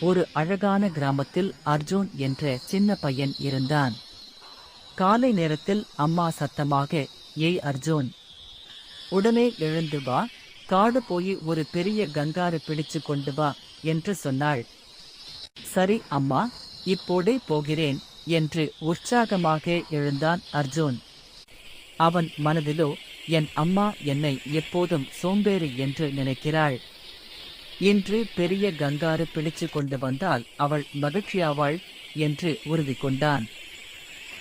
ஒரு அழகான கிராமத்தில் அர்ஜுன் என்ற சின்ன பையன் இருந்தான். காலை நேரத்தில் அம்மா சத்தமாக, "ஏய் அர்ஜுன், உடனே எழுந்து வா, காடு போய் ஒரு பெரிய கங்காரு பிடிச்சு கொண்டு வா" என்று சொன்னாள். "சரி அம்மா, இப்போதே போகிறேன்" என்று உற்சாகமாக எழுந்தான் அர்ஜுன். அவன் மனதிலோ, என் அம்மா என்னை எப்போதும் சோம்பேறி என்று நினைக்கிறாள். இன்று பெரிய கங்காரு பிடிச்சு கொண்டு வந்தால் அவள் மகிழ்ச்சியாவாள் என்று உறுதி கொண்டான்.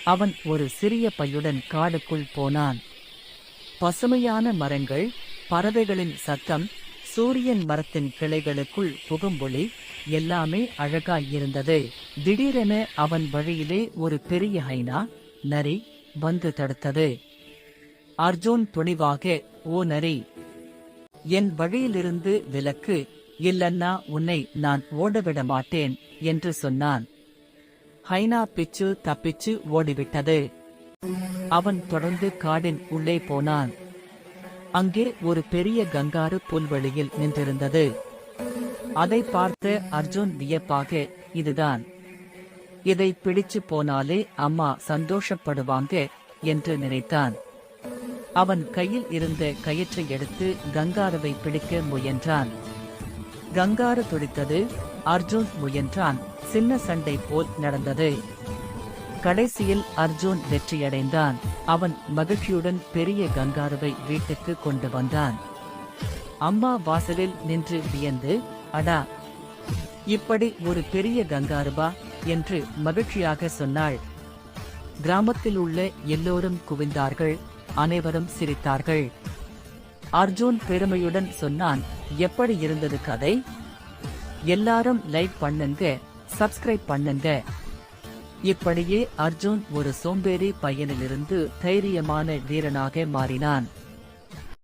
அவன் ஒரு சிறிய பையுடன் காடுக்குள் போனான். பசுமையான மரங்கள், பறவைகளின் சத்தம், சூரியன் மரத்தின் கிளைகளுக்குள் புகும்பொலி எல்லாமே அழகாயிருந்தது. திடீரென அவன் வழியிலே ஒரு பெரிய ஹைனா, நரி வந்து தடுத்தது. அர்ஜுன் துணிவாக, "ஓ நரி, என் வழியிலிருந்து விலக்கு, இல்லன்னா உன்னை நான் ஓடவிட மாட்டேன்" என்று சொன்னான். ஹைனா பிச்சு தப்பிச்சு ஓடிவிட்டது. அவன் தொடர்ந்து காடின் உள்ளே போனான். அங்கே ஒரு பெரிய கங்காரு புல்வெளியில் நின்றிருந்தது. அதை பார்த்த அர்ஜுன் வியப்பாக, "இதுதான், இதை பிடிச்சு போனாலே அம்மா சந்தோஷப்படுவாங்க" என்று நினைத்தான். அவன் கையில் இருந்த கயிற்றை எடுத்து கங்காருவை பிடிக்க முயன்றான். கங்காரு துடித்தது. அர்ஜுன் முயன்றான். சின்ன சண்டை போல் நடந்தது. கடைசியில் அர்ஜுன் வெற்றியடைந்தான். அவன் மகிழ்ச்சியுடன் பெரிய கங்காருவை வீட்டுக்கு கொண்டு வந்தான். அம்மா வாசலில் நின்று வியந்து, "அடா, இப்படி ஒரு பெரிய கங்காருவா" என்று மகிழ்ச்சியாக சொன்னாள். கிராமத்தில் உள்ள எல்லோரும் குவிந்தார்கள். அனைவரும் சிரித்தார்கள். அர்ஜுன் பெருமையுடன் சொன்னான், "எப்படி இருந்தது கதை? எல்லாரும் லைக் பண்ணுங்க, சப்ஸ்கிரைப் பண்ணுங்க." இப்படியே அர்ஜுன் ஒரு சோம்பேறி பையனிலிருந்து தைரியமான வீரனாக மாறினான்.